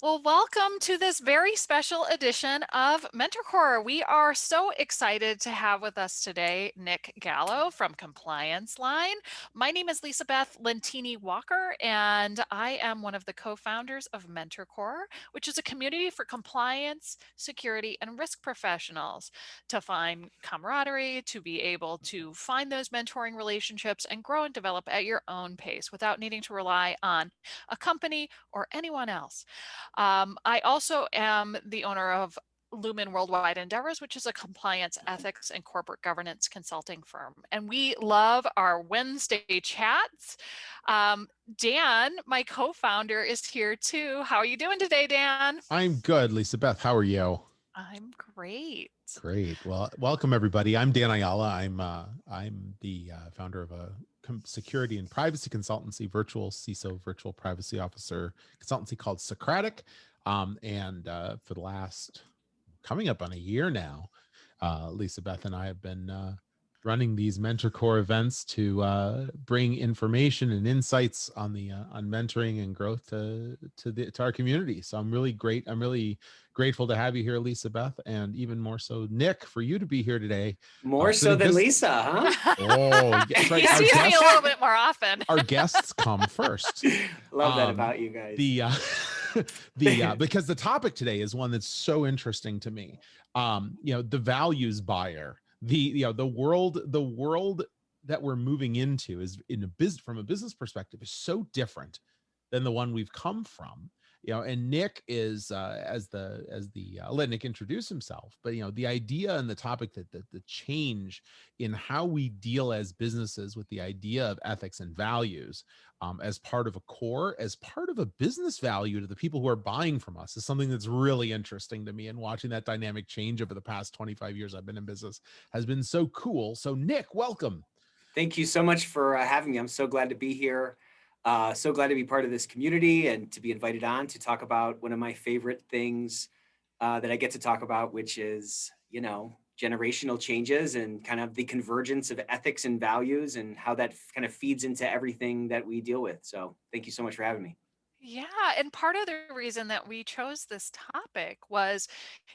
Well, welcome to this very special edition of MentorCore. We are so excited to have with us today Nick Gallo from Compliance Line. My name is Lisa Beth Lentini Walker, and I am one of the co-founders of MentorCore, which is a community for compliance, security, and risk professionals to find camaraderie, to be able to find those mentoring relationships and grow and develop at your own pace without needing to rely on a company or anyone else. I also am the owner of Lumen Worldwide Endeavors, which is a compliance, ethics, and corporate governance consulting firm. And we love our Wednesday chats. Dan, my co-founder, is here too. How are you doing today, Dan? I'm good, Lisa Beth. How are you? I'm great. Great. Well, welcome everybody. I'm Dan Ayala. I'm the founder of a security and privacy consultancy, virtual CISO, virtual privacy officer consultancy called Socratic. And for the last coming up on a year now, Lisa Beth and I have been running these MentorCore events to bring information and insights on the on mentoring and growth to our community. So I'm really grateful to have you here, Lisa Beth, and even more so, Nick, for you to be here today. More so than Lisa, huh? Oh, that's right. He sees me a little bit more often. Our guests come first. Love that about you guys. Because the topic today is one that's so interesting to me. The values buyer, the world that we're moving into is from a business perspective is so different than the one we've come from. And Nick is I'll let Nick introduce himself, but the idea and the topic that the change in how we deal as businesses with the idea of ethics and values as part of a core, as part of a business value to the people who are buying from us is something that's really interesting to me. And watching that dynamic change over the past 25 years I've been in business has been so cool. So Nick, welcome. Thank you so much for having me. I'm so glad to be here. So glad to be part of this community and to be invited on to talk about one of my favorite things that I get to talk about, which is, generational changes and kind of the convergence of ethics and values and how that kind of feeds into everything that we deal with. So thank you so much for having me. Yeah, and part of the reason that we chose this topic was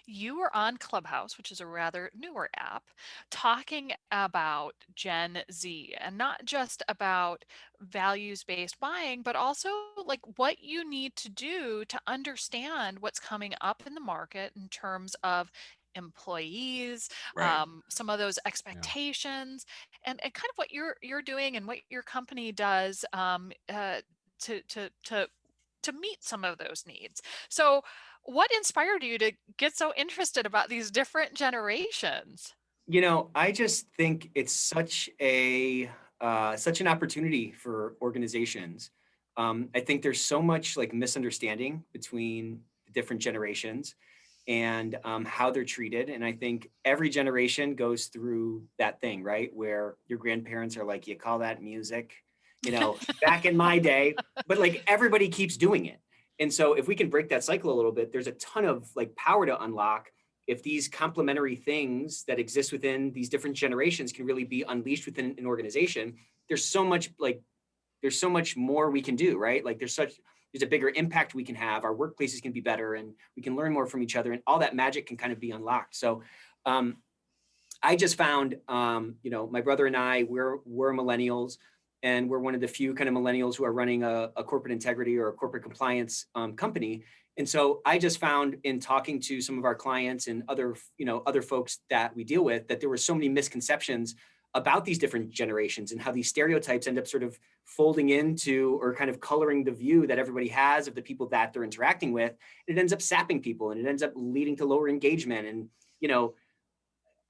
you were on Clubhouse, which is a rather newer app, talking about Gen Z and not just about values-based buying, but also like what you need to do to understand what's coming up in the market in terms of employees, Right. some of those Yeah. expectations, and kind of what you're doing and what your company does to meet some of those needs. So what inspired you to get so interested about these different generations? I just think it's such an opportunity for organizations. I think there's so much like misunderstanding between the different generations and how they're treated. And I think every generation goes through that thing, right? Where your grandparents are like, you call that music, back in my day, but like everybody keeps doing it. And so if we can break that cycle a little bit, there's a ton of like power to unlock if these complementary things that exist within these different generations can really be unleashed within an organization. There's so much more we can do, right? Like there's a bigger impact we can have. Our workplaces can be better and we can learn more from each other and all that magic can kind of be unlocked. So I just found, my brother and I, we're millennials, and we're one of the few kind of millennials who are running a corporate integrity or a corporate compliance company. And so I just found in talking to some of our clients and other folks that we deal with, that there were so many misconceptions about these different generations and how these stereotypes end up sort of folding into or kind of coloring the view that everybody has of the people that they're interacting with. And it ends up sapping people and it ends up leading to lower engagement. And,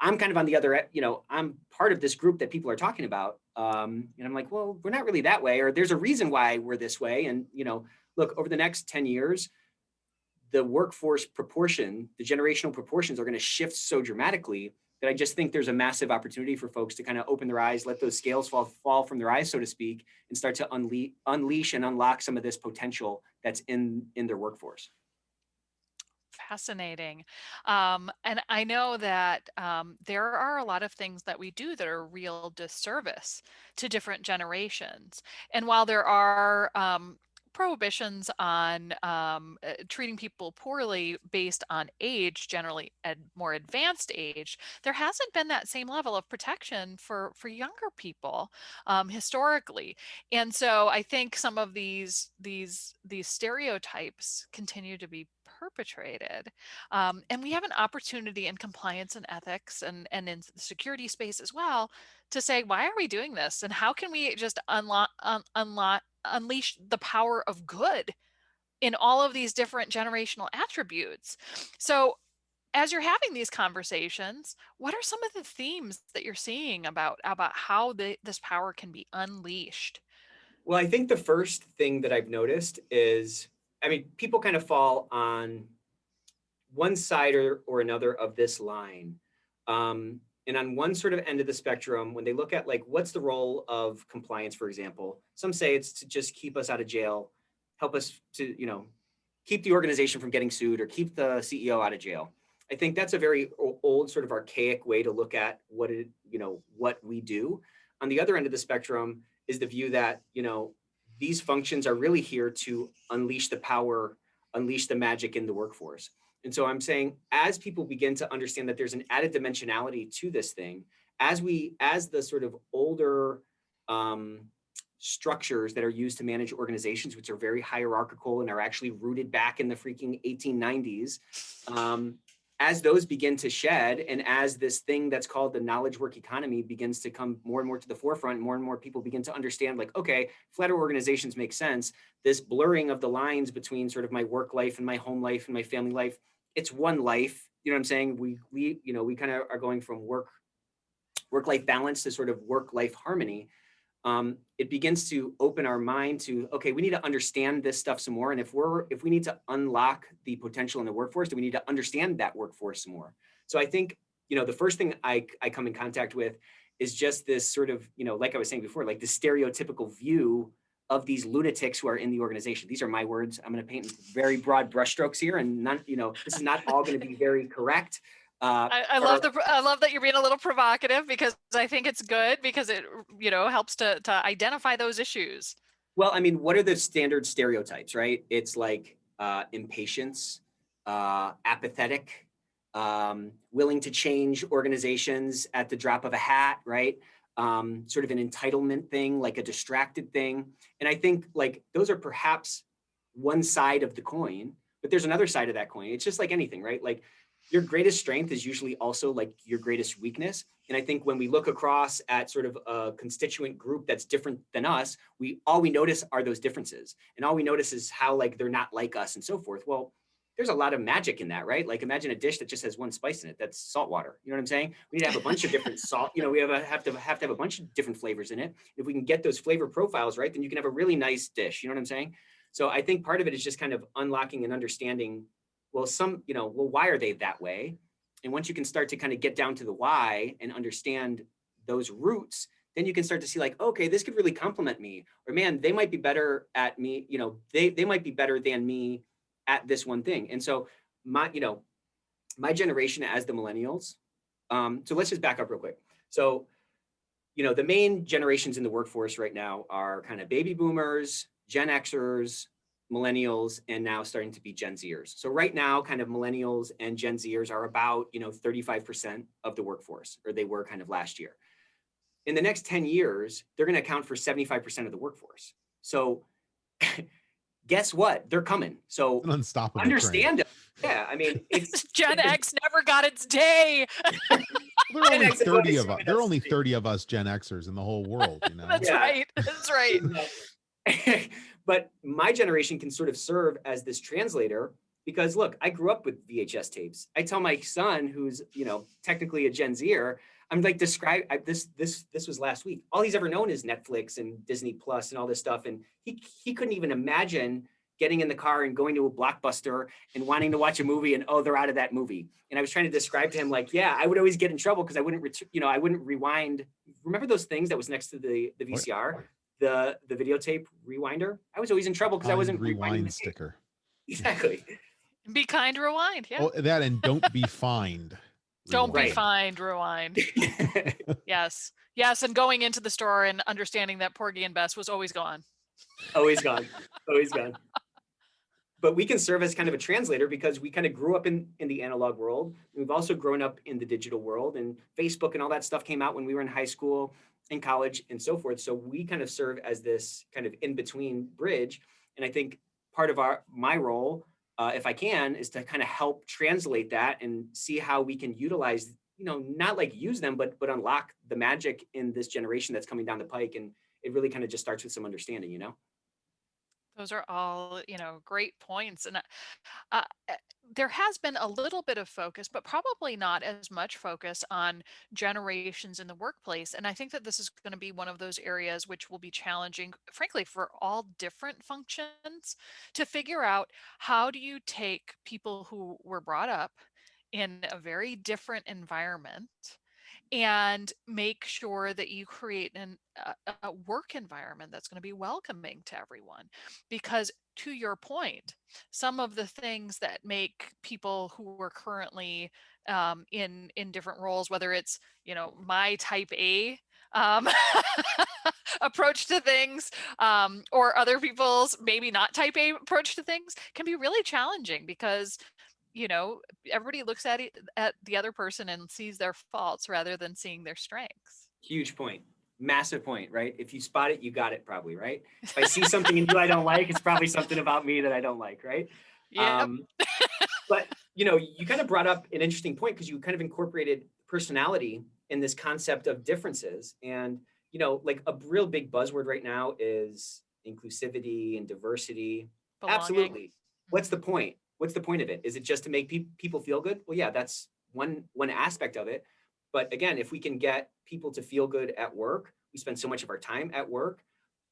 I'm kind of on the other, I'm part of this group that people are talking about. And I'm like, well, we're not really that way, or there's a reason why we're this way. And, look, over the next 10 years, the workforce proportion, the generational proportions are going to shift so dramatically that I just think there's a massive opportunity for folks to kind of open their eyes, let those scales fall from their eyes, so to speak, and start to unleash and unlock some of this potential that's in their workforce. Fascinating. And I know that there are a lot of things that we do that are real disservice to different generations. And while there are prohibitions on treating people poorly based on age, generally at more advanced age, there hasn't been that same level of protection for younger people historically. And so I think some of these stereotypes continue to be perpetrated. And we have an opportunity in compliance and ethics and in the security space as well to say, why are we doing this? And how can we just unleash the power of good in all of these different generational attributes? So as you're having these conversations, what are some of the themes that you're seeing about how this power can be unleashed? Well, I think the first thing that I've noticed is, I mean, people kind of fall on one side or another of this line. And on one sort of end of the spectrum, when they look at like, what's the role of compliance, for example, some say it's to just keep us out of jail, help us to, keep the organization from getting sued or keep the CEO out of jail. I think that's a very old, sort of archaic way to look at what we do. On the other end of the spectrum is the view that, these functions are really here to unleash the power, unleash the magic in the workforce. And so I'm saying, as people begin to understand that there's an added dimensionality to this thing, as the sort of older structures that are used to manage organizations, which are very hierarchical and are actually rooted back in the freaking 1890s, as those begin to shed, and as this thing that's called the knowledge work economy begins to come more and more to the forefront, more and more people begin to understand, like, okay, flatter organizations make sense. This blurring of the lines between sort of my work life and my home life and my family life, it's one life. You know what I'm saying? We kind of are going from work-life balance to sort of work-life harmony. It begins to open our mind to, okay, we need to understand this stuff some more. And if we need to unlock the potential in the workforce, then we need to understand that workforce some more. So I think, the first thing I come in contact with is just this sort of, like I was saying before, like the stereotypical view of these lunatics who are in the organization. These are my words. I'm going to paint very broad brushstrokes here, and not, this is not all going to be very correct. I love that you're being a little provocative, because I think it's good, because it helps to identify those issues. Well, I mean, what are the standard stereotypes, right? It's like impatience, apathetic, willing to change organizations at the drop of a hat, right? Sort of an entitlement thing, like a distracted thing. And I think like those are perhaps one side of the coin, but there's another side of that coin. It's just like anything, right? Like your greatest strength is usually also like your greatest weakness. And I think when we look across at sort of a constituent group that's different than us, all we notice are those differences. And all we notice is how like they're not like us and so forth. Well, there's a lot of magic in that, right? Like imagine a dish that just has one spice in it. That's salt water. You know what I'm saying? We need to have a bunch of different salt. We have to have a bunch of different flavors in it. If we can get those flavor profiles right, then you can have a really nice dish. You know what I'm saying? So I think part of it is just kind of unlocking and understanding, well, why are they that way? And once you can start to kind of get down to the why and understand those roots, then you can start to see like, okay, this could really complement me, or man, they might be better at me. They might be better than me at this one thing. And so my generation as the millennials, so let's just back up real quick. So, the main generations in the workforce right now are kind of baby boomers, Gen Xers, millennials, and now starting to be Gen Zers. So right now, kind of millennials and Gen Zers are about, 35% of the workforce, or they were kind of last year. In the next 10 years, they're going to account for 75% of the workforce. So guess what? They're coming. So an unstoppable understand them. Yeah, I mean, it's Gen X never got its day. There are only 30 of us. There are only 30 of us Gen Xers in the whole world. That's right. That's right. But my generation can sort of serve as this translator, because look, I grew up with VHS tapes. I tell my son, who's technically a Gen Zer, I'm like, this was last week. All he's ever known is Netflix and Disney Plus and all this stuff, and he couldn't even imagine getting in the car and going to a Blockbuster and wanting to watch a movie, and they're out of that movie. And I was trying to describe to him like, yeah, I would always get in trouble because I wouldn't rewind. Remember those things that was next to the VCR? The videotape rewinder. I was always in trouble because I wasn't rewind sticker. Exactly. Be kind, rewind. Yeah. Oh, that, and don't be fined. Don't be fined, rewind. Yes. And going into the store and understanding that Porgy and Bess was always gone. Always gone, always gone. But we can serve as kind of a translator because we kind of grew up in the analog world. We've also grown up in the digital world, and Facebook and all that stuff came out when we were in high school and college and so forth. So we kind of serve as this kind of in-between bridge. And I think part of my role, if I can, is to kind of help translate that and see how we can utilize, not like use them, but unlock the magic in this generation that's coming down the pike. And it really kind of just starts with some understanding. Those are all, great points. And uh, uh, there has been a little bit of focus, but probably not as much focus on generations in the workplace. And I think that this is going to be one of those areas which will be challenging, frankly, for all different functions to figure out how do you take people who were brought up in a very different environment and make sure that you create a work environment that's going to be welcoming to everyone. Because to your point, some of the things that make people who are currently in different roles, whether it's my type A um, approach to things, or other people's maybe not type A approach to things, can be really challenging because everybody looks at the other person and sees their faults rather than seeing their strengths. Huge point. Massive point, right? If you spot it, you got it probably, right? If I see something in you I don't like, it's probably something about me that I don't like, right? Yep. But you kind of brought up an interesting point because you kind of incorporated personality in this concept of differences. And, like a real big buzzword right now is inclusivity and diversity. Belonging. Absolutely. What's the point? What's the point of it? Is it just to make people feel good? Well, yeah, that's one aspect of it. But again, if we can get people to feel good at work, we spend so much of our time at work.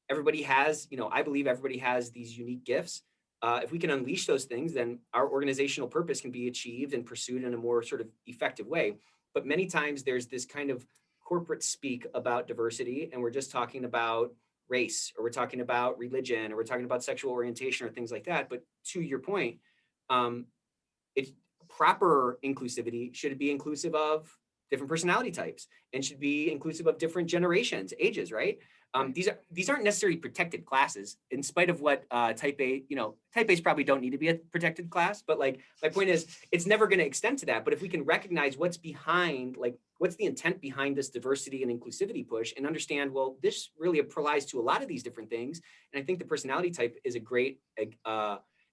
Everybody has, I believe everybody has these unique gifts. If we can unleash those things, then our organizational purpose can be achieved and pursued in a more sort of effective way. But many times there's this kind of corporate speak about diversity, and we're just talking about race, or we're talking about religion, or we're talking about sexual orientation, or things like that. But to your point, um, it's proper inclusivity should be inclusive of different personality types and should be inclusive of different generations, ages, right? Right. These aren't necessarily protected classes, in spite of what type A, type A's probably don't need to be a protected class, but like my point is, it's never going to extend to that. But if we can recognize what's behind, like what's the intent behind this diversity and inclusivity push, and understand, well, this really applies to a lot of these different things. And I think the personality type is a great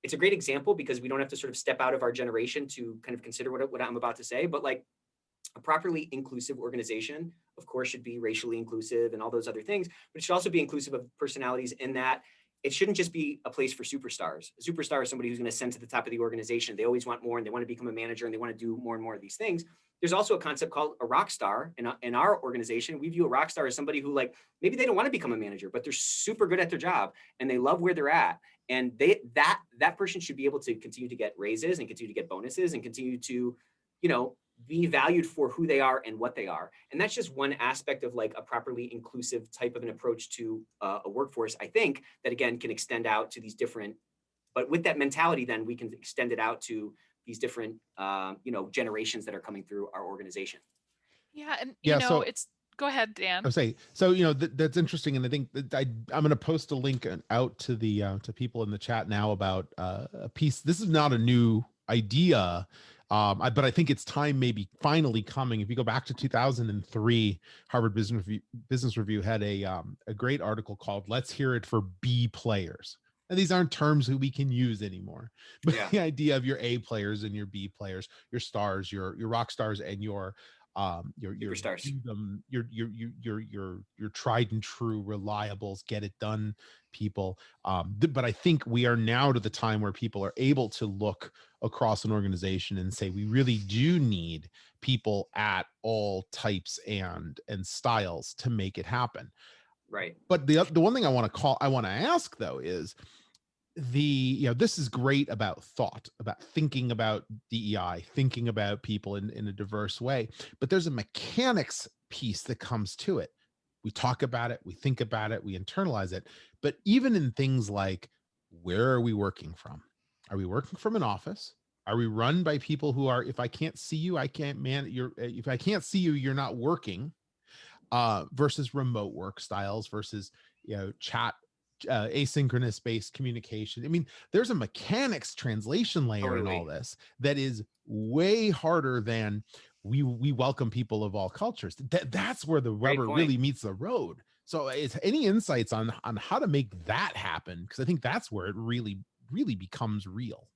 it's a great example because we don't have to sort of step out of our generation to kind of consider what I'm about to say. But like a properly inclusive organization, of course, should be racially inclusive and all those other things, but it should also be inclusive of personalities in that it shouldn't just be a place for superstars. A superstar is somebody who's going to ascend to the top of the organization. They always want more and they want to become a manager and they want to do more and more of these things. There's also a concept called a rock star. In our organization, we view a rock star as somebody who, like, maybe they don't want to become a manager, but they're super good at their job and they love where they're at. And that person should be able to continue to get raises and continue to get bonuses and continue to, be valued for who they are and what they are. And that's just one aspect of like a properly inclusive type of an approach to a workforce, I think, that again can extend out to these different, but with that mentality, then we can extend it out to these different, generations that are coming through our organization. Yeah. And, Yeah. So it's, go ahead, Dan. I would say, so, that's interesting. And I think that I'm going to post a link out to the, to people in the chat now about a piece. This is not a new idea. But I think it's time maybe finally coming. If you go back to 2003, Harvard Business Review had a great article called "Let's Hear It for B Players." And these aren't terms that we can use anymore, but Yeah. the idea of your A players and your B players, your stars, your rock stars, and your Superstars. your tried and true reliables, get it done people. But I think we are now to the time where people are able to look across an organization and say we really do need people at all types and styles to make it happen. Right. But the one thing I want to ask though is this is great about thought, about thinking about DEI, thinking about people in a diverse way, but there's a mechanics piece that comes to it. We talk about it, we think about it, we internalize it, but even in things like, where are we working from? Are we working from an office? Are we run by people who are, if I can't see you, I can't if I can't see you, you're not working, versus remote work styles, versus, chat asynchronous based communication. I mean, there's a mechanics translation layer in all this that is way harder than we welcome people of all cultures. That's where the rubber really meets the road. So it's any insights on how to make that happen, because I think that's where it really becomes real.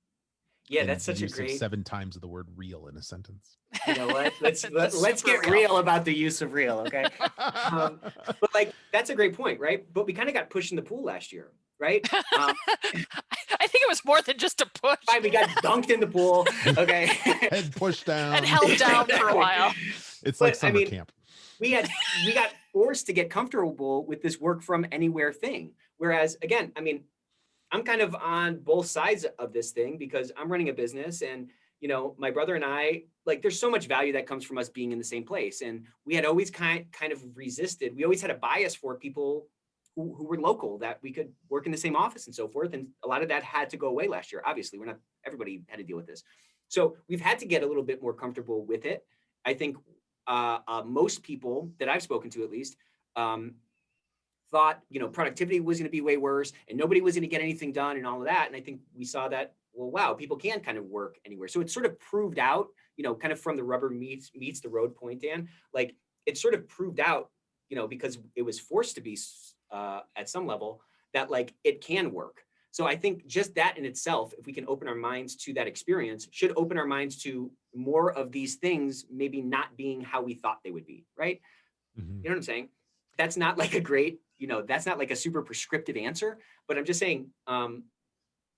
Yeah, and that's such a use great of 7 times of the word real in a sentence. You know what? Let's get real about the use of real, okay? But like that's a great point, right? But we kind of got pushed in the pool last year, right? I think it was more than just a push. Right, we got dunked in the pool, okay? Head pushed down and held down for a while. It's like summer camp. We got forced to get comfortable with this work from anywhere thing. Whereas again, I mean, I'm kind of on both sides of this thing because I'm running a business, and you know, my brother and I, like, there's so much value that comes from us being in the same place. And we had always kind of resisted. We always had a bias for people who were local, that we could work in the same office and so forth. And a lot of that had to go away last year. Obviously, everybody had to deal with this. So we've had to get a little bit more comfortable with it. I think most people that I've spoken to, at least, thought, you know, productivity was going to be way worse and nobody was going to get anything done and all of that. And I think we saw that, well, wow, people can kind of work anywhere. So it sort of proved out, you know, kind of from the rubber meets the road point, Dan, like it sort of proved out, you know, because it was forced to be at some level, that like it can work. So I think just that in itself, if we can open our minds to that experience, should open our minds to more of these things, maybe not being how we thought they would be, right? Mm-hmm. You know what I'm saying? That's not like a great, you know, that's not like a super prescriptive answer, but I'm just saying,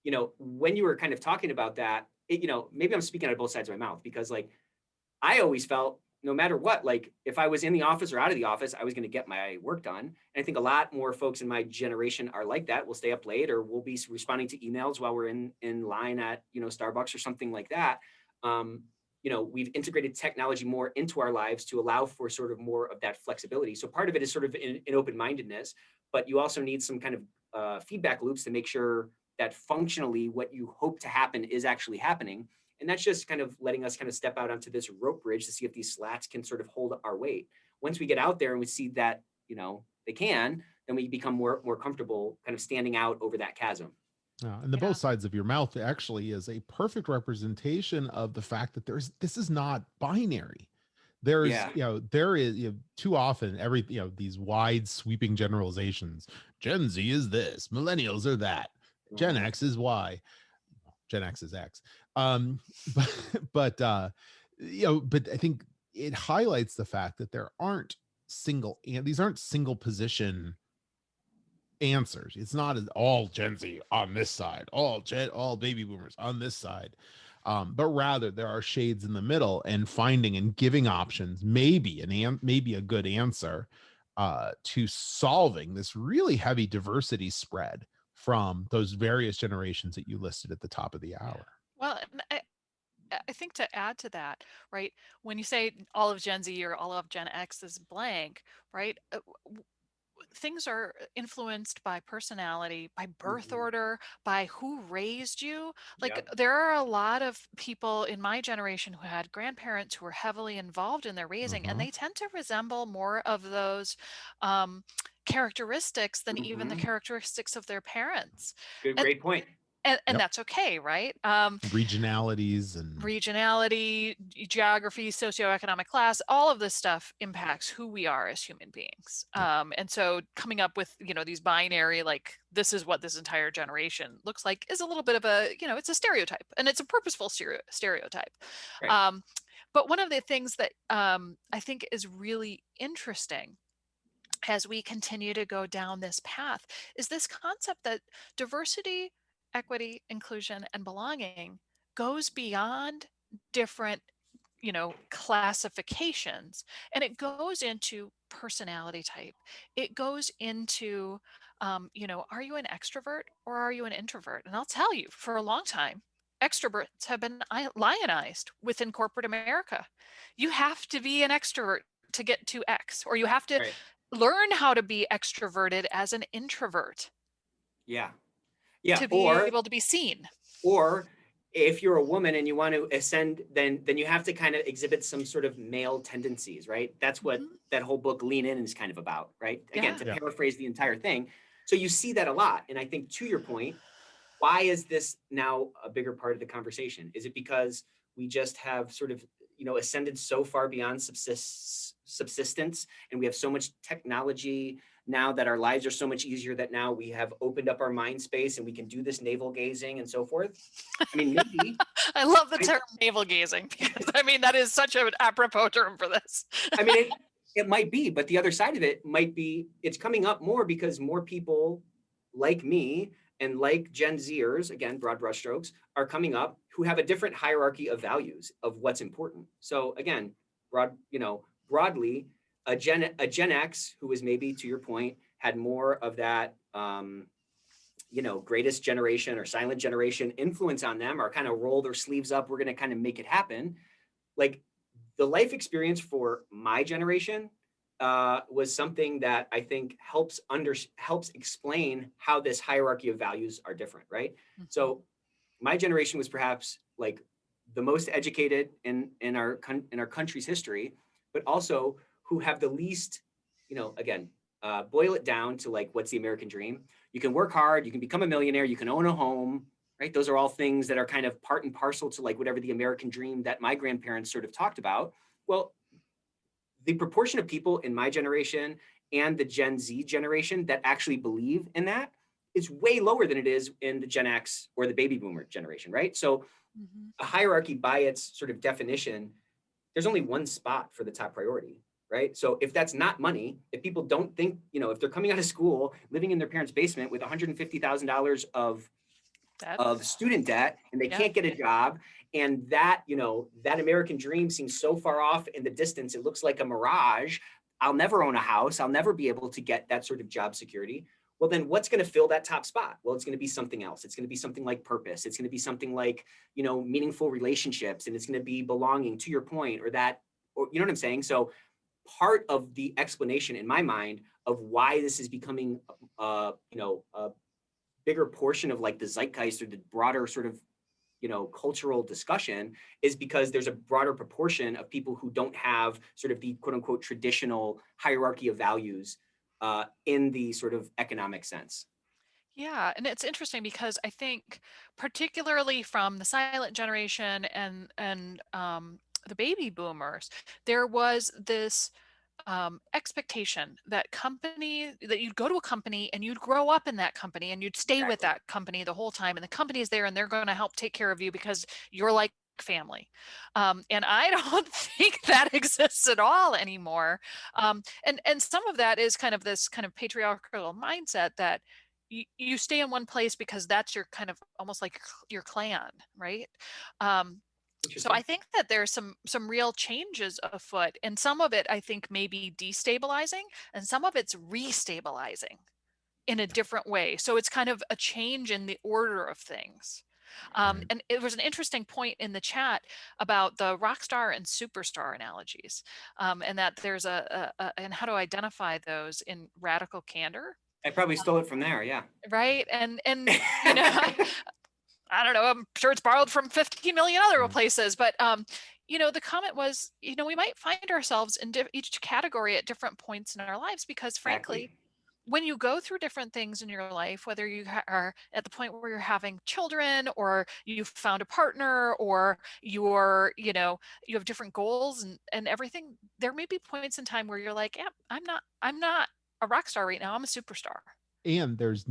you know, when you were kind of talking about that, you know, maybe I'm speaking out of both sides of my mouth, because like, I always felt no matter what, like if I was in the office or out of the office, I was going to get my work done. And I think a lot more folks in my generation are like that. We'll stay up late, or we'll be responding to emails while we're in line at, you know, Starbucks or something like that. You know, we've integrated technology more into our lives to allow for sort of more of that flexibility. So part of it is sort of in open-mindedness, but you also need some kind of feedback loops to make sure that functionally what you hope to happen is actually happening. And that's just kind of letting us kind of step out onto this rope bridge to see if these slats can sort of hold our weight. Once we get out there and we see that, you know, they can, then we become more comfortable kind of standing out over that chasm. And the both sides of your mouth actually is a perfect representation of the fact that this is not binary. There's, you know, there is, you know, too often you know, these wide sweeping generalizations. Gen Z is this, millennials are that, Gen X is Y, Gen X is X. But you know, but I think it highlights the fact that there aren't these aren't single position answers. It's not all Gen Z on this side, all baby boomers on this side, but rather there are shades in the middle, and finding and giving options, maybe a good answer to solving this really heavy diversity spread from those various generations that you listed at the top of the hour. Well, I think to add to that, right, when you say all of Gen Z or all of Gen X is blank, right, things are influenced by personality, by birth order, by who raised you. Like there are a lot of people in my generation who had grandparents who were heavily involved in their raising, and they tend to resemble more of those characteristics than even the characteristics of their parents. Great point. And that's okay, right? Regionality, geography, socioeconomic class, all of this stuff impacts who we are as human beings. And so coming up with, you know, these binary, like this is what this entire generation looks like, is a little bit of a, you know, it's a stereotype, and it's a purposeful stereotype. Right. But one of the things that I think is really interesting as we continue to go down this path is this concept that diversity, equity, inclusion, and belonging goes beyond different, you know, classifications, and it goes into personality type. It goes into, you know, are you an extrovert or are you an introvert? And I'll tell you, for a long time, extroverts have been lionized within corporate America. You have to be an extrovert to get to X, or you have to learn how to be extroverted as an introvert. To be able to be seen. Or if you're a woman and you want to ascend, then you have to kind of exhibit some sort of male tendencies, right? That's what that whole book Lean In is kind of about, right? Again, to paraphrase the entire thing, So you see that a lot. And I think, to your point, why is this now a bigger part of the conversation? Is it because we just have sort of, ascended so far beyond subsistence, and we have so much technology now that our lives are so much easier, that now we have opened up our mind space and we can do this navel gazing and so forth? I mean, maybe. I love the Right? term navel gazing, because I mean, that is such an apropos term for this. I mean, it might be, but the other side of it might be it's coming up more because more people like me and like Gen Zers, again, broad brushstrokes, are coming up who have a different hierarchy of values of what's important. So again, broadly, a Gen X who was, maybe to your point, had more of that, greatest generation or silent generation influence on them, or kind of roll their sleeves up. We're going to kind of make it happen. Like, the life experience for my generation was something that I think helps explain how this hierarchy of values are different, right? Mm-hmm. So my generation was perhaps like the most educated in our country's history, but also who have the least, again, boil it down to like, what's the American dream? You can work hard, you can become a millionaire, you can own a home, right? Those are all things that are kind of part and parcel to like whatever the American dream that my grandparents sort of talked about. Well, the proportion of people in my generation and the Gen Z generation that actually believe in that is way lower than it is in the Gen X or the baby boomer generation, right? So a hierarchy, by its sort of definition, there's only one spot for the top priority, right? So if that's not money, if people don't think, if they're coming out of school, living in their parents' basement with $150,000 of student debt, and they can't get a job, and that, that American dream seems so far off in the distance, it looks like a mirage. I'll never own a house. I'll never be able to get that sort of job security. Well, then what's going to fill that top spot? Well, it's going to be something else. It's going to be something like purpose. It's going to be something like, meaningful relationships, and it's going to be belonging, to your point, or that, or you know what I'm saying? So part of the explanation in my mind of why this is becoming, a bigger portion of like the zeitgeist or the broader sort of, cultural discussion, is because there's a broader proportion of people who don't have sort of the quote unquote traditional hierarchy of values in the sort of economic sense. Yeah, and it's interesting because I think, particularly from the silent generation and the baby boomers, there was this expectation that you'd go to a company and you'd grow up in that company and you'd stay with Exactly. that company the whole time, and the company is there and they're going to help take care of you because you're like family. And I don't think that exists at all anymore. And some of that is kind of this kind of patriarchal mindset that you stay in one place because that's your kind of almost like your clan, right? So I think that there's some real changes afoot, and some of it I think may be destabilizing, and some of it's restabilizing in a different way. So it's kind of a change in the order of things. Right. And it was an interesting point in the chat about the rock star and superstar analogies, and that there's and how to identify those in radical candor. I probably stole it from there. Yeah. Right. And you know, I don't know, I'm sure it's borrowed from 15 million other places, but the comment was, we might find ourselves in each category at different points in our lives, because frankly, Exactly. when you go through different things in your life, whether you are at the point where you're having children, or you've found a partner, or you're, you have different goals and everything, there may be points in time where you're like, yeah, I'm not a rock star right now. I'm a superstar. And there's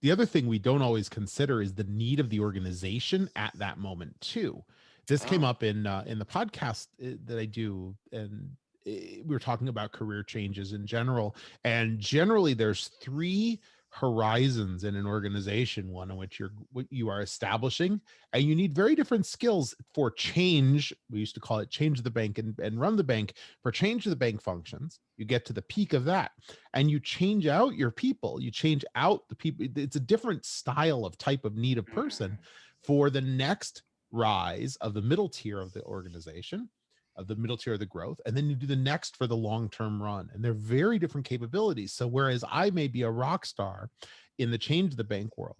the other thing we don't always consider is the need of the organization at that moment too. This came up in the podcast that I do, and we were talking about career changes in general. And generally there's three horizons in an organization: one in which you are establishing, and you need very different skills for change. We used to call it change the bank and run the bank. For change the bank functions, you get to the peak of that, and you change out your people, you change out the people. It's a different style of type of need of person for the next rise of the middle tier of the organization, of the middle tier of the growth, and then you do the next for the long-term run. And they're very different capabilities. So whereas I may be a rock star in the change the bank world,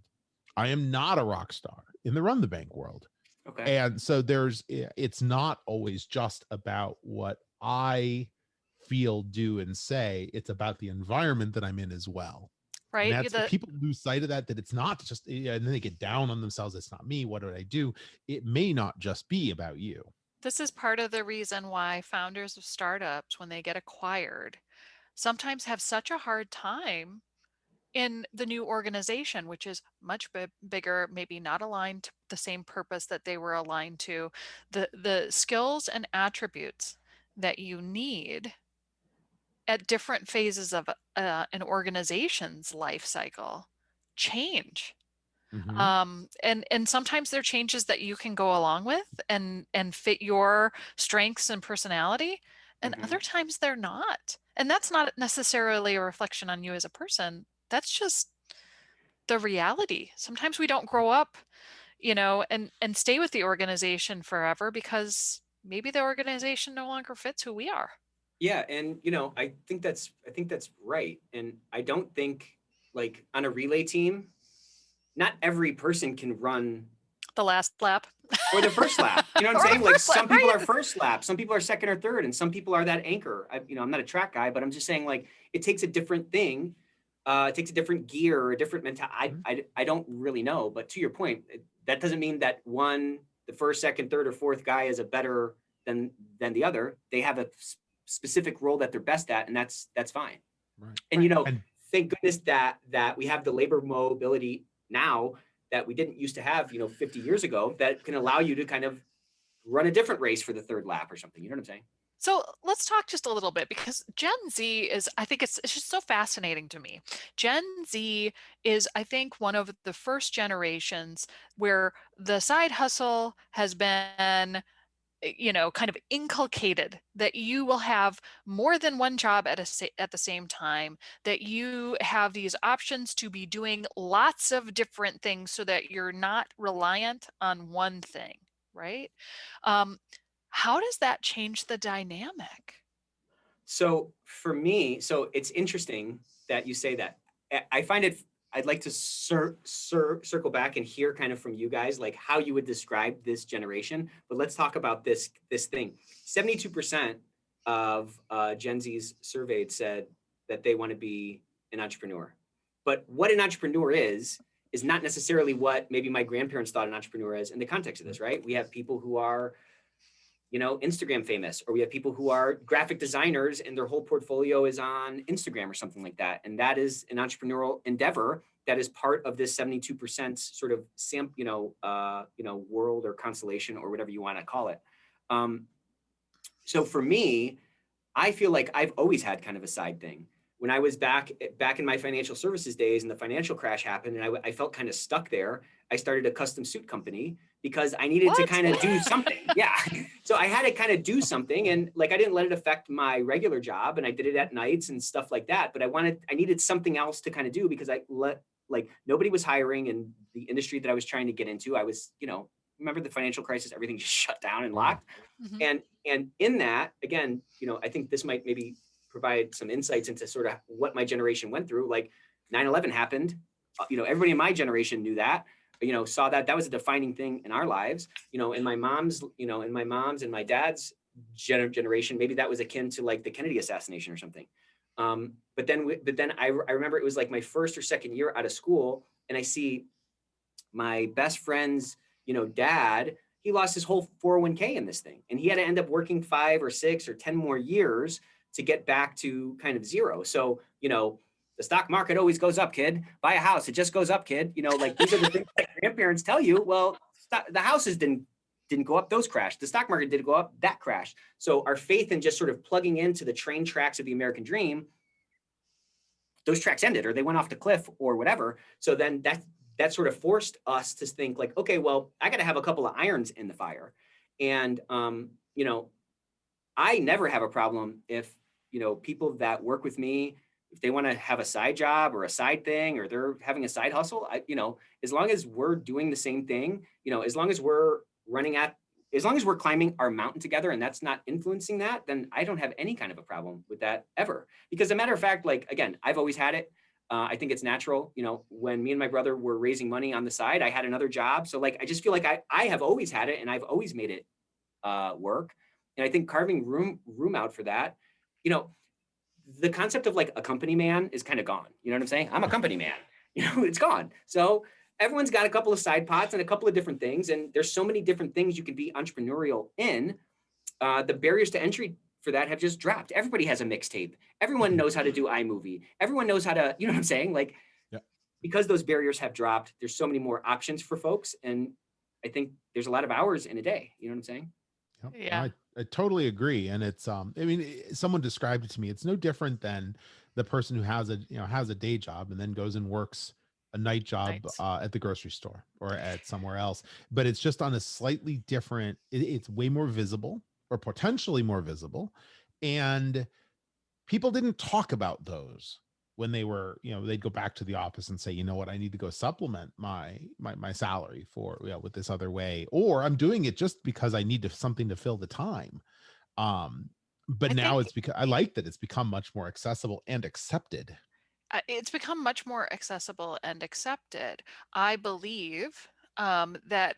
I am not a rock star in the run the bank world. Okay. And so it's not always just about what I feel, do, and say. It's about the environment that I'm in as well. And right? that's people lose sight of that it's not just, and then they get down on themselves. It's not me. What did I do? It may not just be about you. This is part of the reason why founders of startups, when they get acquired, sometimes have such a hard time in the new organization, which is much bigger, maybe not aligned to the same purpose that they were aligned to. The skills and attributes that you need at different phases of an organization's life cycle change. Mm-hmm. And sometimes they're changes that you can go along with and fit your strengths and personality, and Mm-hmm. other times they're not. And that's not necessarily a reflection on you as a person. That's just the reality. Sometimes we don't grow up, and stay with the organization forever because maybe the organization no longer fits who we are. Yeah, and I think that's right. And I don't think, like, on a relay team, not every person can run The last lap. or the first lap. You know what I'm Or the saying? Like, first lap, some people right? are first lap, some people are second or third, and some people are that anchor. I'm not a track guy, but I'm just saying, like, it takes a different thing. It takes a different gear or a different mentality. Mm-hmm. I don't really know, but to your point, that doesn't mean that the first, second, third, or fourth guy is a better than the other. They have a specific role that they're best at, and that's fine. Right. And Right. And thank goodness that we have the labor mobility now that we didn't used to have 50 years ago, that can allow you to kind of run a different race for the third lap or something. You know what I'm saying? So let's talk just a little bit, because Gen Z is, I think it's just so fascinating to me. Gen Z is, I think, one of the first generations where the side hustle has been, kind of inculcated, that you will have more than one job at the same time, that you have these options to be doing lots of different things so that you're not reliant on one thing, right? Um, how does that change the dynamic? So for me, so it's interesting that you say that. I find it, I'd like to circle back and hear kind of from you guys, like, how you would describe this generation. But let's talk about this thing. 72% of Gen Z's surveyed said that they want to be an entrepreneur. But what an entrepreneur is not necessarily what maybe my grandparents thought an entrepreneur is in the context of this, right? We have people who are Instagram famous, or we have people who are graphic designers and their whole portfolio is on Instagram or something like that. And that is an entrepreneurial endeavor that is part of this 72% sort of world or constellation or whatever you want to call it. So for me, I feel like I've always had kind of a side thing. When I was back in my financial services days and the financial crash happened and I felt kind of stuck there, I started a custom suit company because I needed to What? kind of do something. Yeah. So I had to kind of do something, and like, I didn't let it affect my regular job, and I did it at nights and stuff like that. But I needed something else to kind of do because nobody was hiring in the industry that I was trying to get into. I was, remember the financial crisis, everything just shut down and yeah. locked. Mhm. And in that, again, I think this might maybe provide some insights into sort of what my generation went through. Like, 9/11 happened. Everybody in my generation knew that, saw that was a defining thing in our lives. In my mom's and my dad's generation, maybe that was akin to like the Kennedy assassination or something. But then I remember it was like my first or second year out of school, and I see my best friend's, dad. He lost his whole 401k in this thing, and he had to end up working 5 or 6 or 10 more years to get back to kind of zero. So, the stock market always goes up, kid. Buy a house, it just goes up, kid. Like, these are the things that grandparents tell you. Well, the houses didn't go up, those crashed. The stock market didn't go up, that crashed. So our faith in just sort of plugging into the train tracks of the American dream, those tracks ended, or they went off the cliff or whatever. So then that sort of forced us to think like, okay, well, I got to have a couple of irons in the fire. And, I never have a problem if, people that work with me, if they want to have a side job or a side thing, or they're having a side hustle, as long as we're doing the same thing, as long as we're as long as we're climbing our mountain together and that's not influencing that, then I don't have any kind of a problem with that ever. Because as a matter of fact, like, again, I've always had it. I think it's natural. When me and my brother were raising money on the side, I had another job. So like, I just feel like I have always had it, and I've always made it work. And I think carving room out for that, you know, the concept of like a company man is kind of gone. You know what I'm saying? I'm a company man. It's gone. So everyone's got a couple of side pots and a couple of different things, and there's so many different things you can be entrepreneurial in. The barriers to entry for that have just dropped. Everybody has a mixtape. Everyone knows how to do iMovie. Everyone knows how to, you know what I'm saying? Like, Yeah. because those barriers have dropped, there's so many more options for folks. And I think there's a lot of hours in a day. You know what I'm saying? Yep. Yeah. I totally agree. And it's, I mean, someone described it to me. It's no different than the person who has a, has a day job and then goes and works a night job Nights. at the grocery store or at somewhere else, but it's just on a slightly different, it's way more visible or potentially more visible. And people didn't talk about those when they were, they'd go back to the office and say, you know what, I need to go supplement my salary for, with this other way, or I'm doing it just because I need something to fill the time. But I now think it's because I like that it's become much more accessible and accepted. It's become much more accessible and accepted. I believe that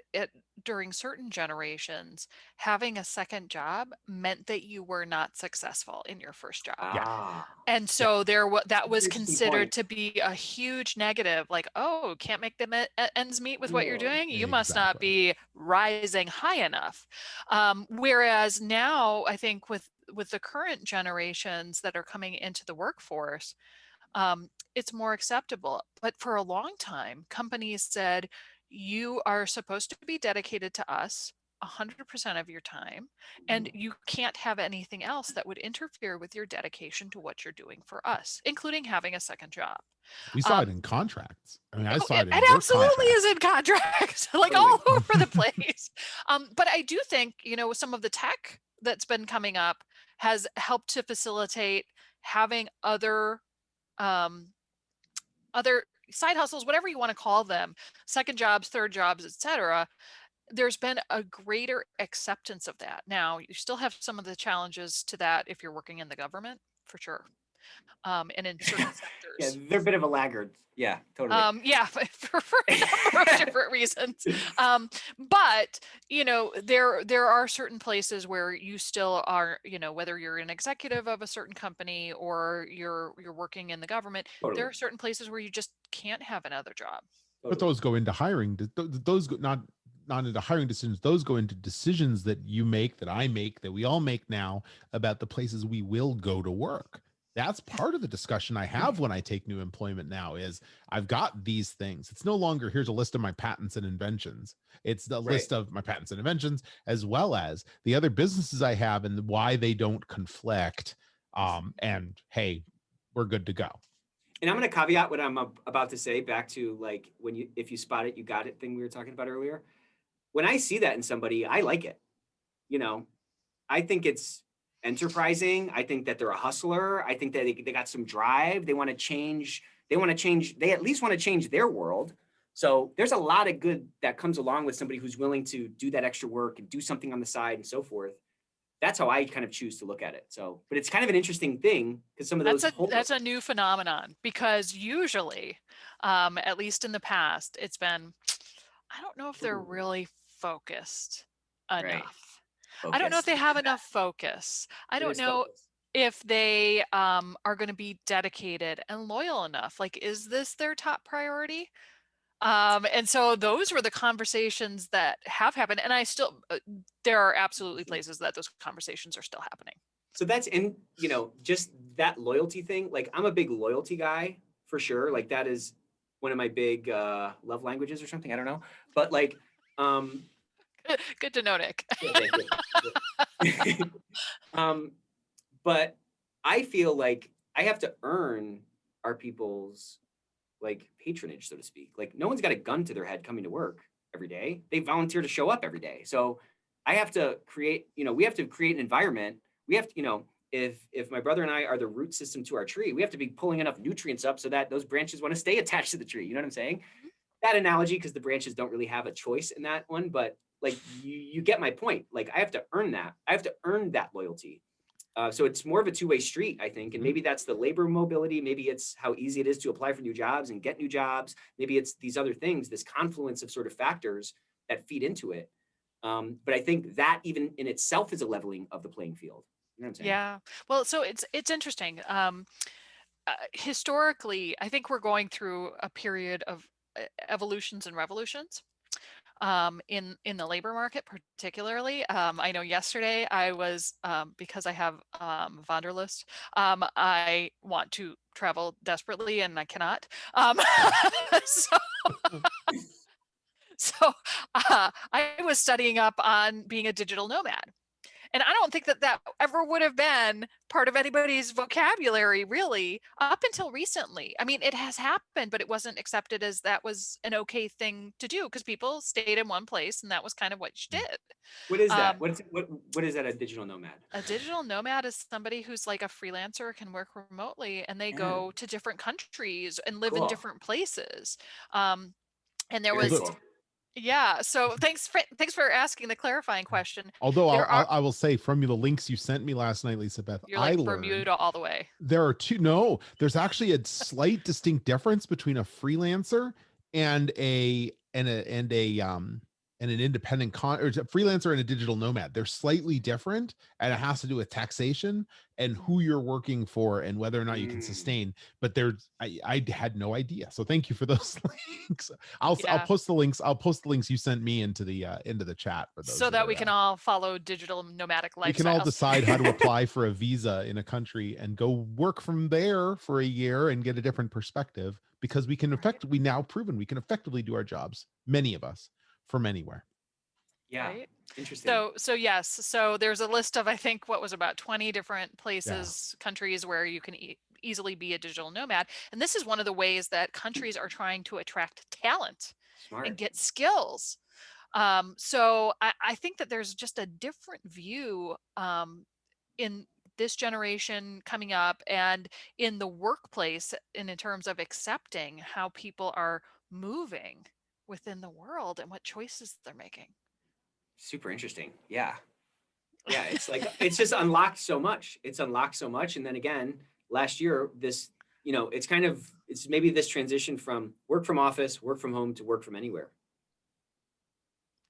during certain generations, having a second job meant that you were not successful in your first job. Yeah. Ah, And Yeah. so that was interesting considered point. to be a huge negative, like, oh, can't make the ends meet with what you're Yeah. doing. You must not Exactly. be rising high enough. Whereas now, I think with the current generations that are coming into the workforce, it's more acceptable. But for a long time, companies said, you are supposed to be dedicated to us 100% of your time, and you can't have anything else that would interfere with your dedication to what you're doing for us, including having a second job. We saw it Um, in contracts. I mean, I saw it, it in it work absolutely is contracts. in contracts, like Totally. all over the place. But I do think, some of the tech that's been coming up has helped to facilitate having um, other side hustles, whatever you want to call them, second jobs, third jobs, etc. There's been a greater acceptance of that. Now, you still have some of the challenges to that if you're working in the government, for sure, and in certain Yeah, sectors. they're a bit of a laggard. Yeah, totally. Yeah, for a number of different reasons. But there are certain places where you still are, whether you're an executive of a certain company or you're working in the government, there Totally. are certain places where you just can't have another job. But Totally. those go into hiring. Those go not into hiring decisions. Those go into decisions that you make, that I make, that we all make now about the places we will go to work. That's part of the discussion I have when I take new employment now is I've got these things. It's no longer here's a list of my patents and inventions. It's the Right. list of my patents and inventions as well as the other businesses I have and why they don't conflict. And hey, we're good to go. And I'm going to caveat what I'm about to say back to like if you spot it, you got it thing we were talking about earlier. When I see that in somebody, I like it. You know, I think it's enterprising. I think that they're a hustler. I think that they got some drive. They want to change. They want to change. They at least want to change their world. So there's a lot of good that comes along with somebody who's willing to do that extra work and do something on the side and so forth. That's how I kind of choose to look at it. So, but it's kind of an interesting thing because some of those That's a new phenomenon, because usually, at least in the past, it's been, I don't know if they're Ooh, really focused right, enough. I don't know if focused. they have enough focus. I It don't is know focused. if they are going to be dedicated and loyal enough. Like, is this their top priority? And so those were the conversations that have happened. And there are absolutely places that those conversations are still happening. So that's in, just that loyalty thing. Like I'm a big loyalty guy for sure. Like that is one of my big love languages or something. I don't know. But like, um, Good to know, Nick. yeah, thank you. um, but I feel like I have to earn our people's like patronage, so to speak. Like no one's got a gun to their head coming to work every day. They volunteer to show up every day. So I have to create, we have to create an environment. We have to, if my brother and I are the root system to our tree, we have to be pulling enough nutrients up so that those branches want to stay attached to the tree. You know what I'm saying? That analogy, because the branches don't really have a choice in that one, but like you get my point. Like I have to earn that. I have to earn that loyalty. So it's more of a two-way street, I think. And maybe that's the labor mobility. Maybe it's how easy it is to apply for new jobs and get new jobs. Maybe it's these other things, this confluence of sort of factors that feed into it. But I think that even in itself is a leveling of the playing field. You know what I'm saying? Yeah. Well, so it's interesting. Historically, I think we're going through a period of evolutions and revolutions in the labor market, particularly. I know yesterday I was because I have Wanderlust. I want to travel desperately and I cannot. So so I was studying up on being a digital nomad. And I don't think that that ever would have been part of anybody's vocabulary really up until recently. I mean, it has happened, but it wasn't accepted as that was an okay thing to do because people stayed in one place and that was kind of what you did. What is that? Um, What is that? A digital nomad? a digital nomad is somebody who's like a freelancer, can work remotely, and they Yeah, go to different countries and live in cool. different places. Um, and there Very Although, was, cool. yeah. So thanks for asking the clarifying question. although There are, I will say from the links you sent me last night, Lisa Beth, you're I like learned Bermuda all the way. there are two. No, there's actually a slight distinct difference between a freelancer and and an independent or a freelancer and a digital nomad. They're slightly different, and it has to do with taxation and who you're working for and whether or not you can Mm. sustain. But I had no idea. So thank you for those links. I'll Yeah. post the links. I'll post the links you sent me into the chat for those So that that are we can all follow digital nomadic we can all lifestyles. decide how to apply for a visa in a country and go work from there for a year and get a different perspective because Right. we now proven we can effectively do our jobs, many of us, from anywhere. Yeah. Right. Interesting. So yes, so there's a list of I think what was about 20 different Yeah. places, countries where you can easily be a digital nomad. And this is one of the ways that countries are trying to attract talent and Smart. get skills. So I think that there's just a different view in this generation coming up and in the workplace and in terms of accepting how people are moving within the world and what choices they're making. Super interesting. Yeah. Yeah. It's like it's just unlocked so much. It's unlocked so much. And then again, last year, this, it's kind of it's maybe this transition from work from office, work from home to work from anywhere,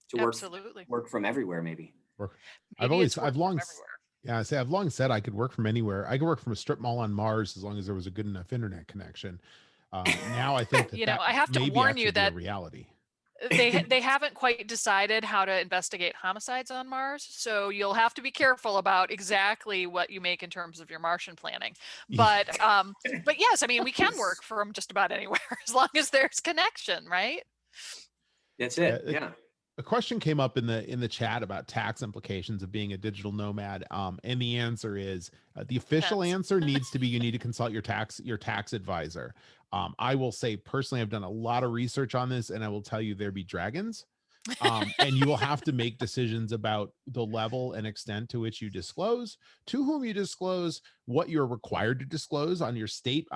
to Absolutely. work from everywhere, maybe. Work. Maybe it's I've work from long, everywhere. yeah, I say I've long said I could work from anywhere. I could work from a strip mall on Mars as long as there was a good enough internet connection. Now I think that You know, that I have to maybe warn actually you be a that reality. they haven't quite decided how to investigate homicides on Mars, so you'll have to be careful about exactly what you make in terms of your Martian planning. But yes, I mean we can work from just about anywhere as long as there's connection, right? That's Yeah, it. Yeah. a question came up in the chat about tax implications of being a digital nomad, and the answer is the official Depends. answer needs to be you need to consult your tax advisor. I will say personally, I've done a lot of research on this, and I will tell you there be dragons. And you will have to make decisions about the level and extent to which you disclose, to whom you disclose, what you're required to disclose on a state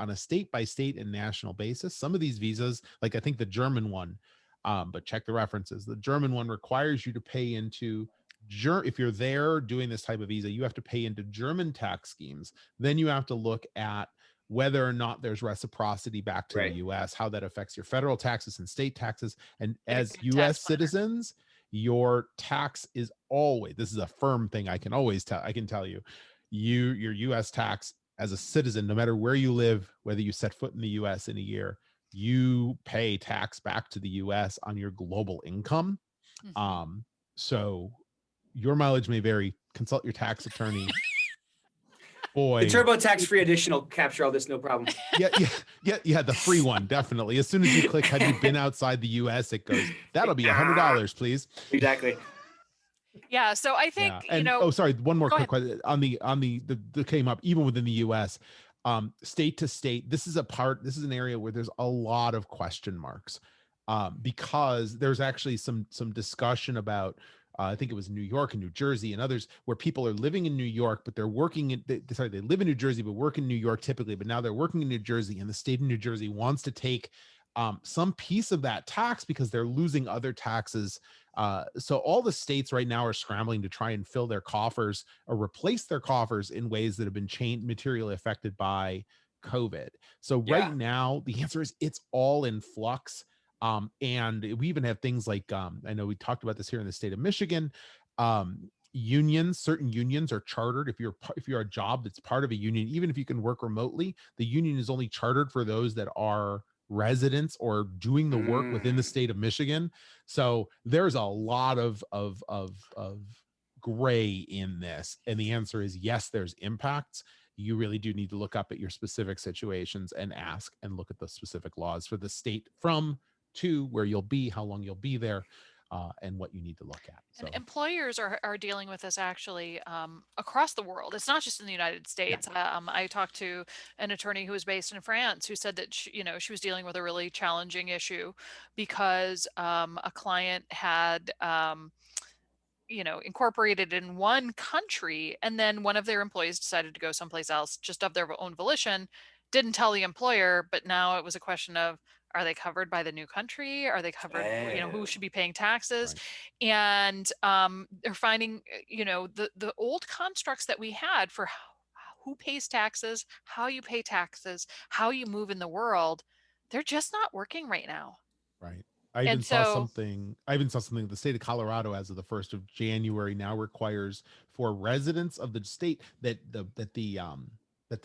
by state and national basis. Some of these visas, like I think the German one, but check the references. The German one requires you to pay into if you're there doing this type of visa, you have to pay into German tax schemes. Then you have to look at whether or not there's reciprocity back to the Right. US, how that affects your federal taxes and state taxes. And Get a as good US tax planner. citizens, your tax is always, this is a firm thing I can always tell, I can tell you, your US tax as a citizen, no matter where you live, whether you set foot in the US in a year, you pay tax back to the US on your global income. Mhm. Um, so your mileage may vary. Consult your tax attorney. The Boy, TurboTax free additional capture all this, no problem. yeah, the free one, definitely. As soon as you click, have you been outside the US? It goes, that'll be $100, please. Exactly. Yeah, so I Yeah. think, And oh, sorry, one more go quick ahead. question on the came up even within the US, state to state. This is an area where there's a lot of question marks. Because there's actually some discussion about I think it was New York and New Jersey and others where people are living in New York, but they're working they live in New Jersey, but work in New York typically, but now they're working in New Jersey, and the state of New Jersey wants to take some piece of that tax because they're losing other taxes. So all the states right now are scrambling to try and fill their coffers or replace their coffers in ways that have been materially affected by COVID. So right Yeah. now, the answer is it's all in flux. And we even have things like I know we talked about this here in the state of Michigan. unions, certain unions are chartered. If you're a job that's part of a union, even if you can work remotely, the union is only chartered for those that are residents or doing the work within the Mm. state of Michigan. So there's a lot of gray in this. And the answer is yes, there's impacts. You really do need to look up at your specific situations and ask and look at the specific laws for the state from to where you'll be, how long you'll be there, and what you need to look at. So And employers are dealing with this actually across the world. It's not just in the United yeah, States. I talked to an attorney who was based in France who said that she was dealing with a really challenging issue because a client had incorporated in one country, and then one of their employees decided to go someplace else just of their own volition, didn't tell the employer, but now it was a question of, are they covered by the new country? Are they covered, who Oh, should be paying taxes? right, And they're finding, the old constructs that we had for who pays taxes, how you pay taxes, how you move in the world, they're just not working right now. right. And so I even saw something. The state of Colorado, as of the 1st of January, now requires for residents of the state that the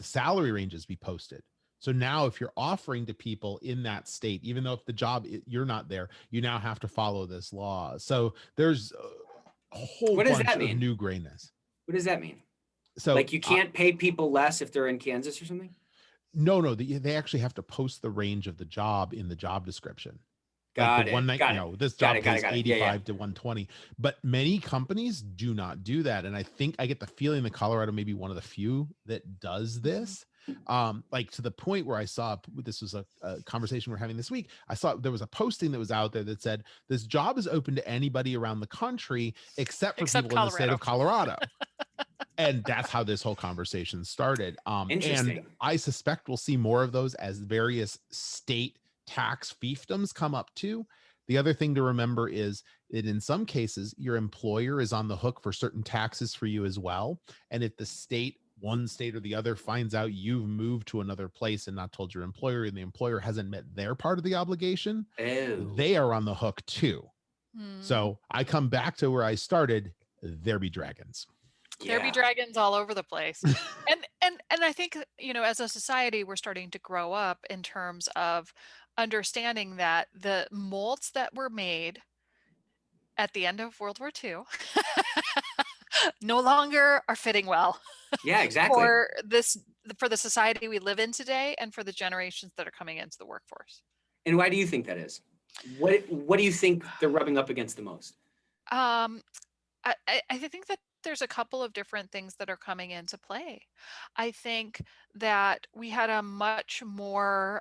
salary ranges be posted. So now, if you're offering to people in that state, even though if the job you're not there, you now have to follow this law. So there's a whole what does bunch that of mean? new grayness. What does that mean? So Like you can't pay people less if they're in Kansas or something? no, they actually have to post the range of the job in the job description. Like the Got one it. night, Got it. this Got job it. Got it. pays Got it. Yeah, yeah. 85 to 120, but many companies do not do that. And I think I get the feeling that Colorado may be one of the few that does this. Like to the point where I saw, this was a conversation we're having this week. I saw there was a posting that was out there that said, this job is open to anybody around the country, except for except people in the state Colorado. of Colorado. And that's how this whole conversation started. And Interesting. I suspect we'll see more of those as various state tax fiefdoms come up too. The other thing to remember is that in some cases, your employer is on the hook for certain taxes for you as well. And if one state or the other finds out you've moved to another place and not told your employer, and the employer hasn't met their part of the obligation, Oh. they are on the hook too. Hmm. So I come back to where I started. There be dragons. There be dragons all over the place. And I think, as a society, we're starting to grow up in terms of understanding that the molds that were made at the end of World War II no longer are fitting well Yeah, exactly. for the society we live in today and for the generations that are coming into the workforce. And why do you think that is? What do you think they're rubbing up against the most? Um, I think that there's a couple of different things that are coming into play. I think that we had a much more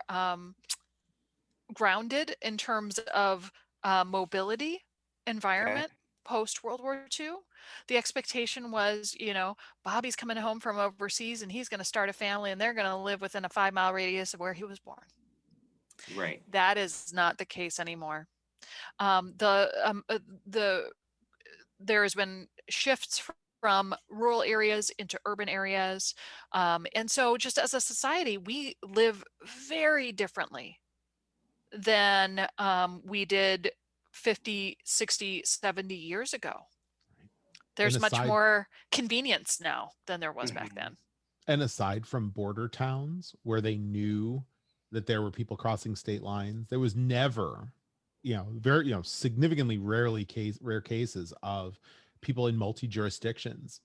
grounded in terms of mobility Okay. environment post World War II. The expectation was, Bobby's coming home from overseas and he's going to start a family and they're going to live within a 5-mile radius of where he was born. Right. That is not the case anymore. There has been shifts from rural areas into urban areas. And so just as a society, we live very differently than we did 50, 60, 70 years ago. There's much more convenience now than there was back then. And aside from border towns where they knew that there were people crossing state lines, there was never, very, significantly rare cases of people in multiple jurisdictions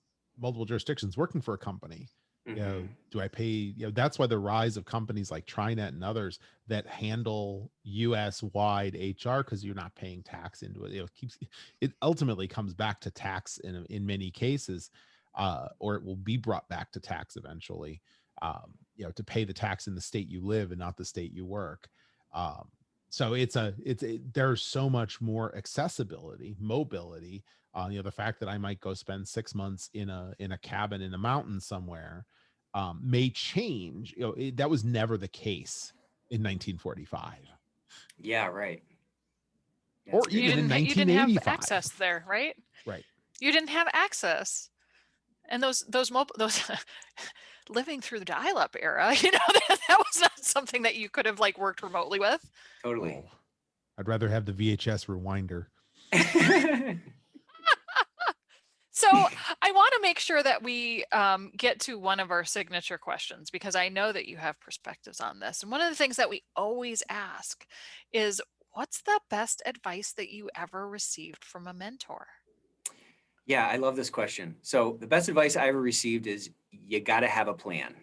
working for a company. Do I pay, that's why the rise of companies like TriNet and others that handle US wide HR, because you're not paying tax into it. It ultimately comes back to tax in many cases, or it will be brought back to tax eventually, to pay the tax in the state you live and not the state you work. So there's so much more accessibility, mobility. The fact that I might go spend 6 months in a cabin in a mountain somewhere may change. That was never the case in 1945. Yeah, right. Or even in 1985. You didn't have access there, right? Right. You didn't have access. And those living through the dial-up era, that was not something that you could have worked remotely with. Totally. Oh, I'd rather have the VHS rewinder. So I want to make sure that we get to one of our signature questions, because I know that you have perspectives on this. And one of the things that we always ask is, what's the best advice that you ever received from a mentor? Yeah, I love this question. So the best advice I ever received is you got to have a plan.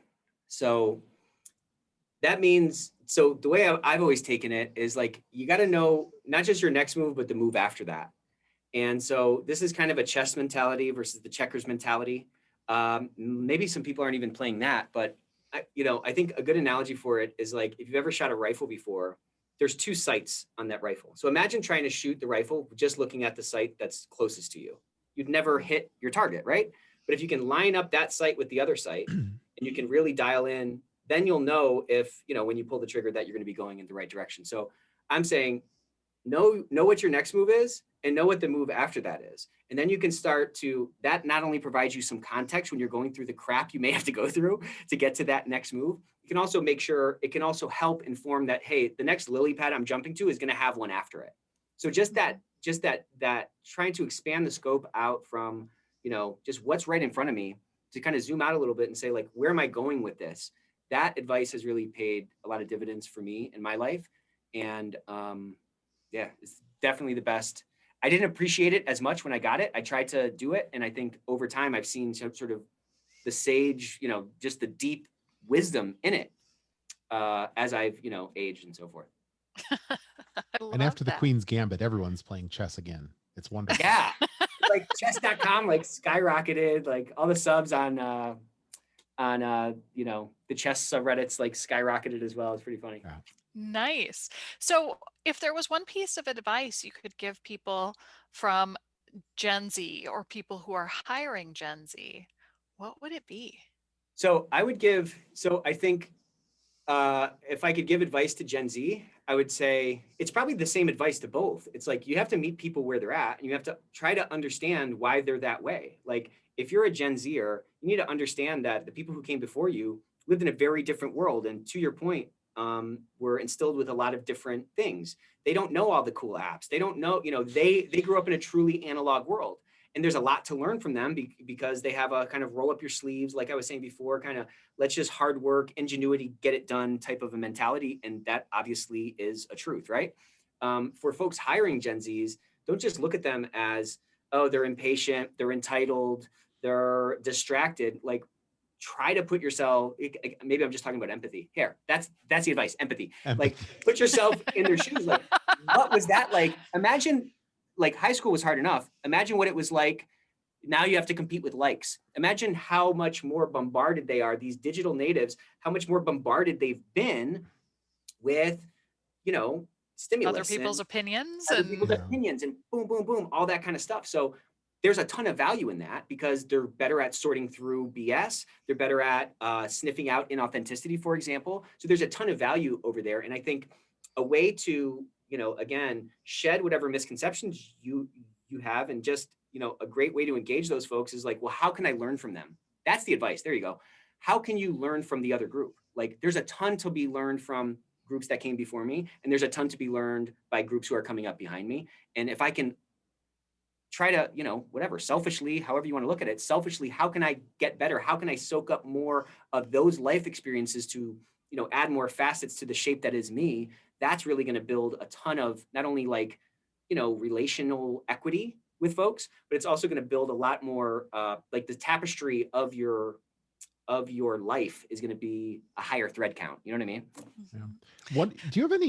So that means, so the way I've always taken it is like, you got to know not just your next move, but the move after that. And so this is kind of a chess mentality versus the checkers mentality. Maybe some people aren't even playing that, but I think a good analogy for it is like, if you've ever shot a rifle before, there's two sights on that rifle. So imagine trying to shoot the rifle just looking at the sight that's closest to you. You'd never hit your target, right? But if you can line up that sight with the other sight and you can really dial in, then you'll know if, when you pull the trigger, that you're going to be going in the right direction. So I'm saying, know what your next move is and know what the move after that is. And then you can start to, that not only provides you some context when you're going through the crap you may have to go through to get to that next move. You can also make sure, it can also help inform that, hey, the next lily pad I'm jumping to is going to have one after it. So just that trying to expand the scope out from, just what's right in front of me, to kind of zoom out a little bit and say, like, where am I going with this? That advice has really paid a lot of dividends for me in my life. And yeah, it's definitely the best. I didn't appreciate it as much when I got it. I tried to do it. And I think over time, I've seen sort of the sage, just the deep wisdom in it as I've, aged and so forth. I And love after the that. Queen's Gambit, everyone's playing chess again. It's wonderful. Yeah. Like chess.com, like skyrocketed, like all the subs on the chess subreddits like skyrocketed as well. It's pretty funny. Yeah. Nice. So if there was one piece of advice you could give people from Gen Z or people who are hiring Gen Z, what would it be? So I think if I could give advice to Gen Z, I would say it's probably the same advice to both. It's like, you have to meet people where they're at and you have to try to understand why they're that way. Like, if you're a Gen Zer, you need to understand that the people who came before you lived in a very different world. And to your point, were instilled with a lot of different things. They don't know all the cool apps. They don't know, they grew up in a truly analog world. And there's a lot to learn from them because they have a kind of roll up your sleeves, like I was saying before, kind of let's just hard work, ingenuity, get it done type of a mentality. And that obviously is a truth, right? For folks hiring Gen Zs, don't just look at them as, oh, they're impatient, they're entitled, they're distracted. Like, try to put yourself, maybe I'm just talking about empathy here. That's the advice, empathy. Like, put yourself in their shoes. Like, what was that like? Imagine, like, high school was hard enough. Imagine what it was like. Now you have to compete with likes. Imagine how much more bombarded they are, these digital natives, how much more bombarded they've been with, stimulus. Other people's opinions other and people's opinions and boom, boom, boom, all that kind of stuff. So there's a ton of value in that because they're better at sorting through BS. They're better at sniffing out inauthenticity, for example. So there's a ton of value over there. And I think a way to, again, shed whatever misconceptions you have, and just, a great way to engage those folks is like, well, how can I learn from them? That's the advice. There you go. How can you learn from the other group? Like, there's a ton to be learned from groups that came before me, and there's a ton to be learned by groups who are coming up behind me. And if I can try to, whatever, selfishly, however you want to look at it, selfishly, how can I get better? How can I soak up more of those life experiences to, add more facets to the shape that is me? That's really going to build a ton of not only like, relational equity with folks, but it's also going to build a lot more like the tapestry of your life is going to be a higher thread count. You know what I mean? Yeah. What do you have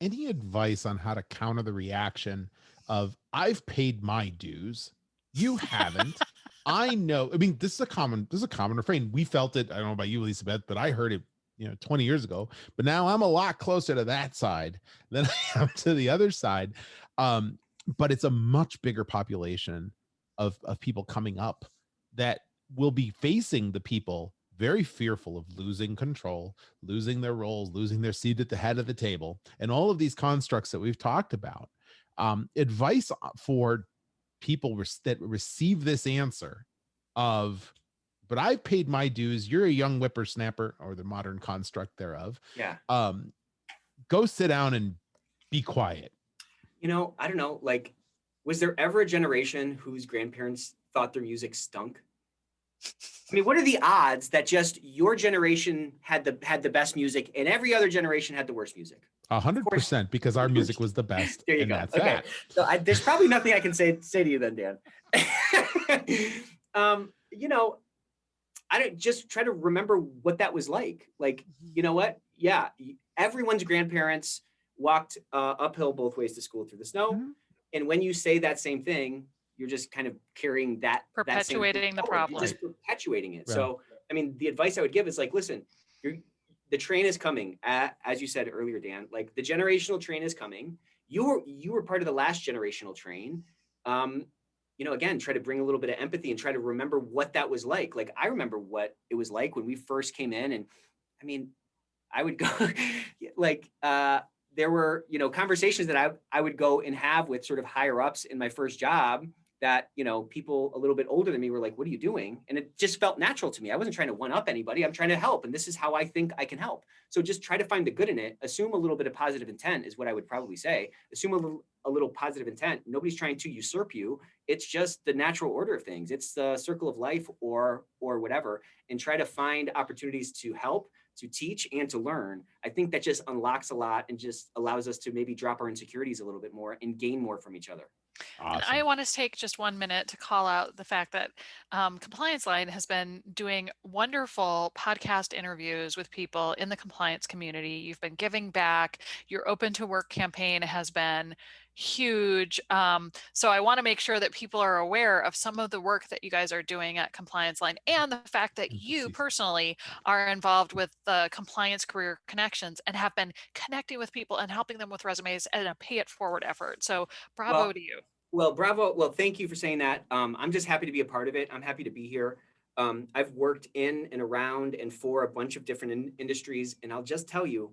any advice on how to counter the reaction of, I've paid my dues, you haven't? I know. I mean, this is a common refrain. We felt it. I don't know about you, Elizabeth, but I heard it, 20 years ago. But now I'm a lot closer to that side than I am to the other side. But it's a much bigger population of people coming up that will be facing the people very fearful of losing control, losing their roles, losing their seat at the head of the table, and all of these constructs that we've talked about. Advice for people that receive this answer of, but I've paid my dues, you're a young whippersnapper, or the modern construct thereof. Yeah. Go sit down and be quiet. I don't know, like, Was there ever a generation whose grandparents thought their music stunk? I mean, what are the odds that just your generation had the best music and every other generation had the worst music? Of course. 100%, because our music was the best, There you and go. that's Okay. that. So there's probably nothing I can say to you then, Dan. You know, I don't just try to remember what that was like. Like, you know what? Yeah, everyone's grandparents walked uphill both ways to school through the snow. Mhm. And when you say that same thing, you're just kind of carrying that same thing Perpetuating the forward. You're problem. just perpetuating it. Yeah. So, I mean, the advice I would give is like, listen, the train is coming. As you said earlier, Dan, like the generational train is coming. You were part of the last generational train. You know, again, try to bring a little bit of empathy and try to remember what that was like. Like I remember what it was like when we first came in, and I mean, I would go like there were, you know, conversations that I would go and have with sort of higher ups in my first job that, you know, people a little bit older than me were like, what are you doing? And it just felt natural to me. I wasn't trying to one up anybody. I'm trying to help. And this is how I think I can help. So just try to find the good in it. Assume a little bit of positive intent is what I would probably say. Assume a little positive intent. Nobody's trying to usurp you. It's just the natural order of things. It's the circle of life or whatever. And try to find opportunities to help, to teach, and to learn. I think that just unlocks a lot and just allows us to maybe drop our insecurities a little bit more and gain more from each other. And I want to take just 1 minute to call out the fact that Compliance Line has been doing wonderful podcast interviews with people in the compliance community. You've been giving back. Your Open to Work campaign has been huge. So I want to make sure that people are aware of some of the work that you guys are doing at Compliance Line and the fact that you personally are involved with the Compliance Career Connections and have been connecting with people and helping them with resumes and a pay it forward effort. So bravo to you. Well, bravo. Well, thank you for saying that. I'm just happy to be a part of it. I'm happy to be here. I've worked in and around and for a bunch of different industries. And I'll just tell you,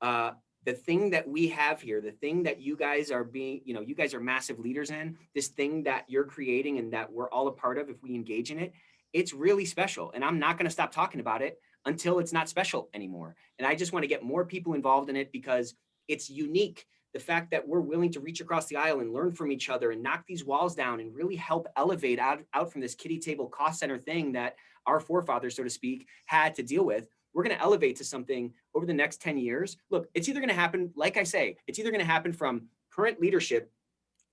the thing that we have here, the thing that you guys are being, you know, you guys are massive leaders in, this thing that you're creating and that we're all a part of if we engage in it, it's really special. And I'm not going to stop talking about it until it's not special anymore. And I just want to get more people involved in it because it's unique. The fact that we're willing to reach across the aisle and learn from each other and knock these walls down and really help elevate out from this kiddie table cost center thing that our forefathers, so to speak, had to deal with. We're going to elevate to something over the next 10 years. Look, it's either going to happen, like I say, it's either going to happen from current leadership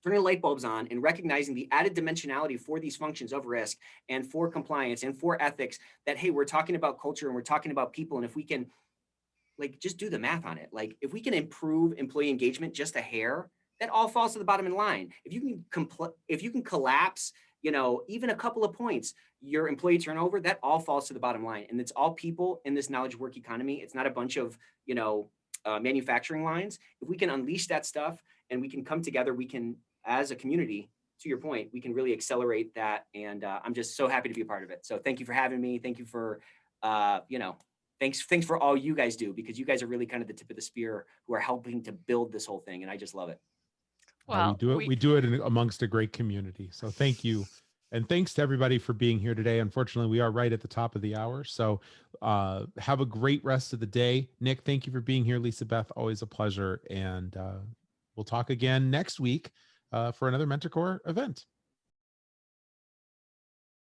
turning the light bulbs on and recognizing the added dimensionality for these functions of risk and for compliance and for ethics that, hey, we're talking about culture and we're talking about people. And if we can like just do the math on it. Like if we can improve employee engagement just a hair, that all falls to the bottom line. If you can collapse, you know, even a couple of points, your employee turnover, that all falls to the bottom line. And it's all people in this knowledge work economy. It's not a bunch of, you know, manufacturing lines. If we can unleash that stuff and we can come together, we can, as a community, to your point, we can really accelerate that. And I'm just so happy to be a part of it. So thank you for having me. Thank you for, you know, thanks for all you guys do, because you guys are really kind of the tip of the spear who are helping to build this whole thing. And I just love it. Well, we do it amongst a great community. So thank you. And thanks to everybody for being here today. Unfortunately, we are right at the top of the hour. So have a great rest of the day. Nick, thank you for being here. Lisa Beth, always a pleasure. And we'll talk again next week for another Mentor Core event.